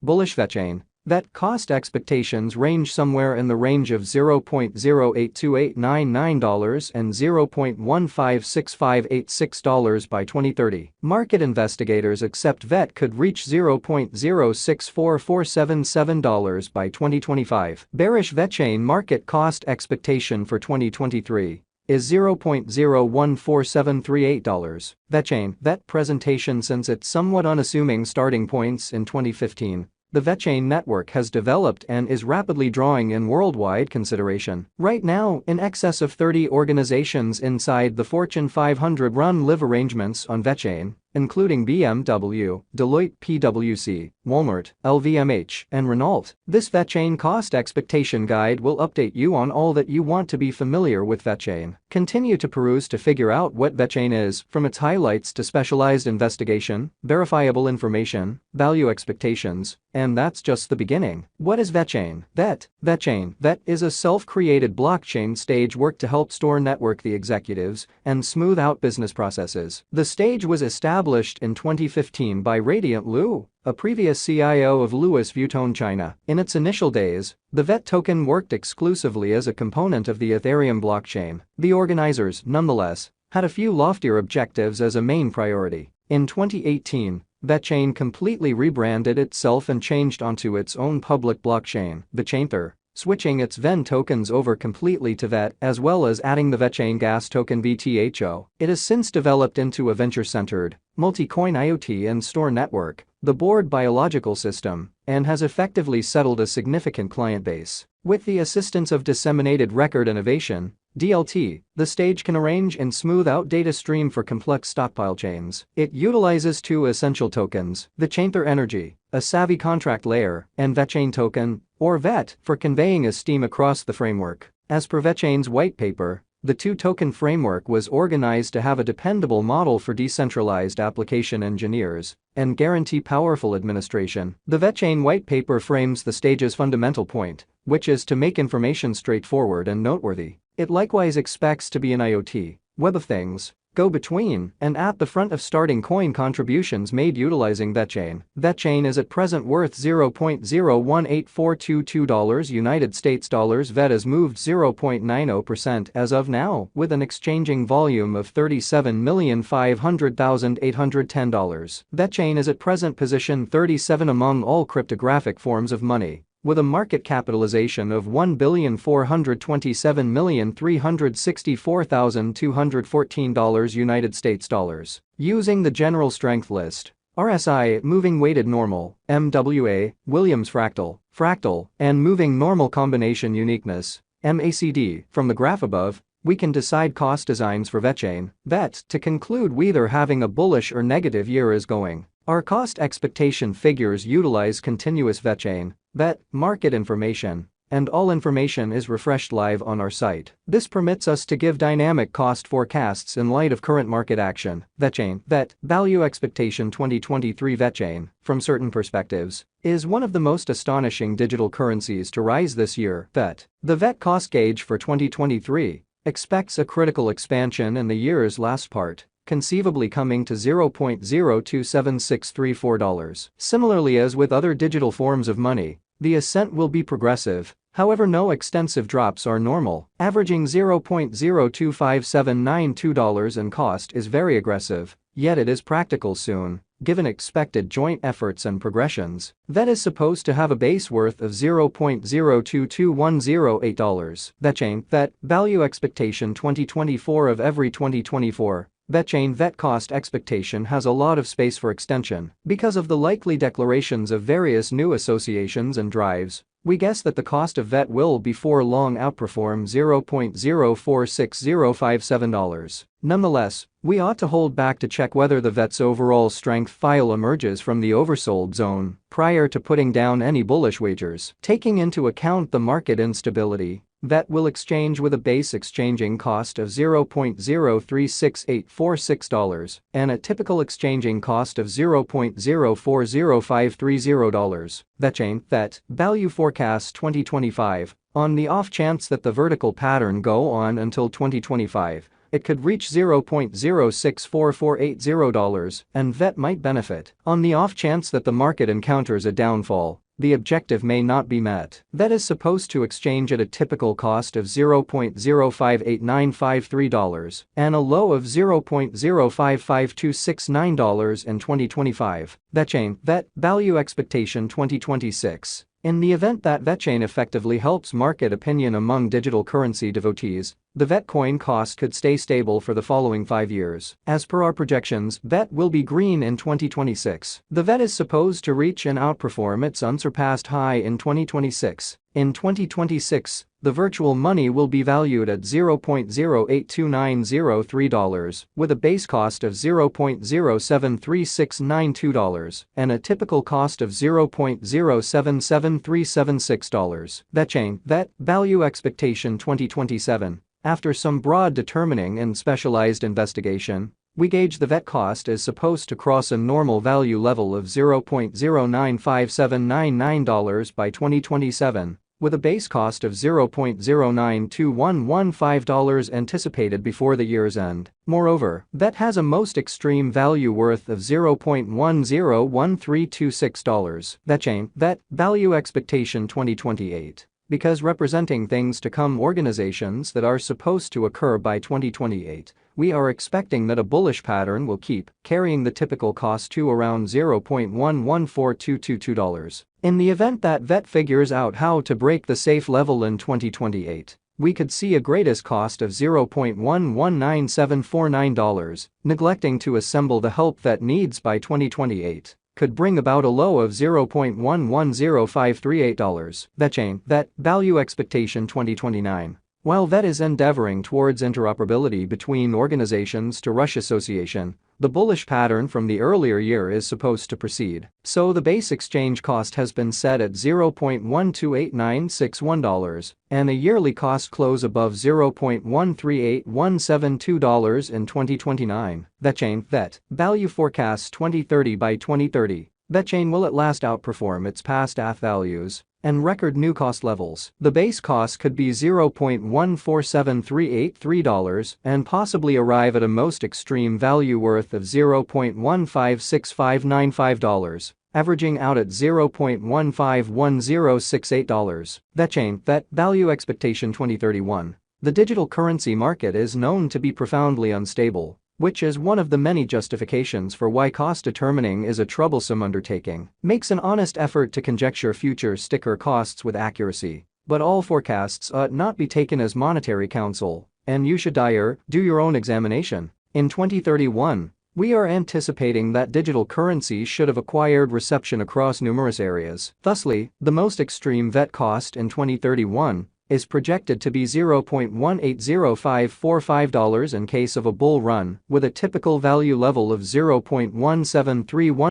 Bullish Vechain. Vet cost expectations range somewhere in the range of $0.082899 and $0.156586 by 2030. Market investigators accept vet could reach $0.064477 by 2025. Bearish Vechain market cost expectation for 2023 is $0.014738. Vechain vet presentation. Since its somewhat unassuming starting points in 2015, the Vechain network has developed and is rapidly drawing in worldwide consideration. Right now, in excess of 30 organizations inside the Fortune 500 run live arrangements on Vechain, including BMW, Deloitte PwC, Walmart, LVMH, and Renault. This Vechain cost expectation guide will update you on all that you want to be familiar with Vechain. Continue to peruse to figure out what Vechain is, from its highlights to specialized investigation, verifiable information, value expectations, and that's just the beginning. What is Vechain? Vechain is a self-created blockchain stage work to help store network the executives and smooth out business processes. The stage was established in 2015 by Radiant Lu, a previous CIO of Louis Vuitton China. In its initial days, the VET token worked exclusively as a component of the Ethereum blockchain. The organizers, nonetheless, had a few loftier objectives as a main priority. In 2018, Vechain completely rebranded itself and changed onto its own public blockchain, Vechain, switching its VEN tokens over completely to VET as well as adding the Vechain gas token VTHO. It has since developed into a venture-centered, multi-coin IoT and store network, the board biological system, and has effectively settled a significant client base. With the assistance of disseminated record innovation, DLT, the stage can arrange and smooth out data stream for complex stockpile chains. It utilizes two essential tokens, Vechain Energy, a savvy contract layer, and Vechain token, or VET, for conveying esteem across the framework. As per Vechain's white paper, the two-token framework was organized to have a dependable model for decentralized application engineers and guarantee powerful administration. The Vechain white paper frames the stage's fundamental point, which is to make information straightforward and noteworthy. It likewise expects to be an IoT, Web of Things, go-between, and at the front of starting coin contributions made utilizing Vechain. Vechain is at present worth $0.018422 United States dollars. VET has moved 0.90% as of now, with an exchanging volume of $37,500,810. Vechain is at present position 37 among all cryptographic forms of money, with a market capitalization of $1,427,364,214 United States dollars. Using the general strength list, RSI, moving weighted normal, MWA, Williams fractal, and moving normal combination uniqueness, MACD, from the graph above, we can decide cost designs for Vechain. VET, to conclude, we either having a bullish or negative year is going. Our cost expectation figures utilize continuous Vechain, VET, market information, and all information is refreshed live on our site. This permits us to give dynamic cost forecasts in light of current market action. Vechain, VET, value expectation 2023. Vechain, from certain perspectives, is one of the most astonishing digital currencies to rise this year. VET, the VET cost gauge for 2023, expects a critical expansion in the year's last part, conceivably coming to $0.027634. Similarly, as with other digital forms of money, the ascent will be progressive, however no extensive drops are normal. Averaging $0.025792 in cost is very aggressive, yet it is practical soon, given expected joint efforts and progressions. VET is supposed to have a base worth of $0.022108. Vechain, VET, value expectation 2024 of every 2024. Vechain VET cost expectation has a lot of space for extension. Because of the likely declarations of various new associations and drives, we guess that the cost of VET will before long outperform $0.046057. Nonetheless, we ought to hold back to check whether the VET's overall strength file emerges from the oversold zone prior to putting down any bullish wagers. Taking into account the market instability, VET will exchange with a base exchanging cost of $0.036846 and a typical exchanging cost of $0.040530. Vechain, VET, value forecast 2025. On the off chance that the vertical pattern go on until 2025, it could reach $0.064480 and VET might benefit. On the off chance that the market encounters a downfall, the objective may not be met. VET is supposed to exchange at a typical cost of $0.058953 and a low of $0.055269 in 2025. Vechain, VET, Value Expectation 2026. In the event that Vechain effectively helps market opinion among digital currency devotees, the VET coin cost could stay stable for the following 5 years. As per our projections, VET will be green in 2026. The VET is supposed to reach and outperform its unsurpassed high in 2026. In 2026, the virtual money will be valued at $0.082903 with a base cost of $0.073692 and a typical cost of $0.077376. Vechain, VET, Value Expectation 2027. After some broad determining and specialized investigation, we gauge the VET cost is supposed to cross a normal value level of $0.095799 by 2027, with a base cost of $0.092115 anticipated before the year's end. Moreover, VET has a most extreme value worth of $0.101326. Vechain, VET, Value Expectation 2028. Because representing things to come organizations that are supposed to occur by 2028, we are expecting that a bullish pattern will keep carrying the typical cost to around $0.114222. In the event that VET figures out how to break the safe level in 2028, we could see a greatest cost of $0.119749. Neglecting to assemble the help VET needs by 2028 could bring about a low of $0.110538. Vechain, VET, Value Expectation 2029. While VET is endeavoring towards interoperability between organizations to Rush Association, the bullish pattern from the earlier year is supposed to proceed. So the base exchange cost has been set at $0.128961 and a yearly cost close above $0.138172 in 2029. Vechain, VET, Value Forecast 2030. By 2030, Vechain will at last outperform its past ATH values and record new cost levels. The base cost could be $0.147383 and possibly arrive at a most extreme value worth of $0.156595, averaging out at $0.151068. Vechain, VET, Value Expectation 2031. The digital currency market is known to be profoundly unstable, which is one of the many justifications for why cost determining is a troublesome undertaking. Makes an honest effort to conjecture future sticker costs with accuracy, but all forecasts ought not be taken as monetary counsel, and you should do your own examination. In 2031, we are anticipating that digital currencies should have acquired reception across numerous areas. Thusly, the most extreme VET cost in 2031 is projected to be $0.180545 in case of a bull run, with a typical value level of $0.1731.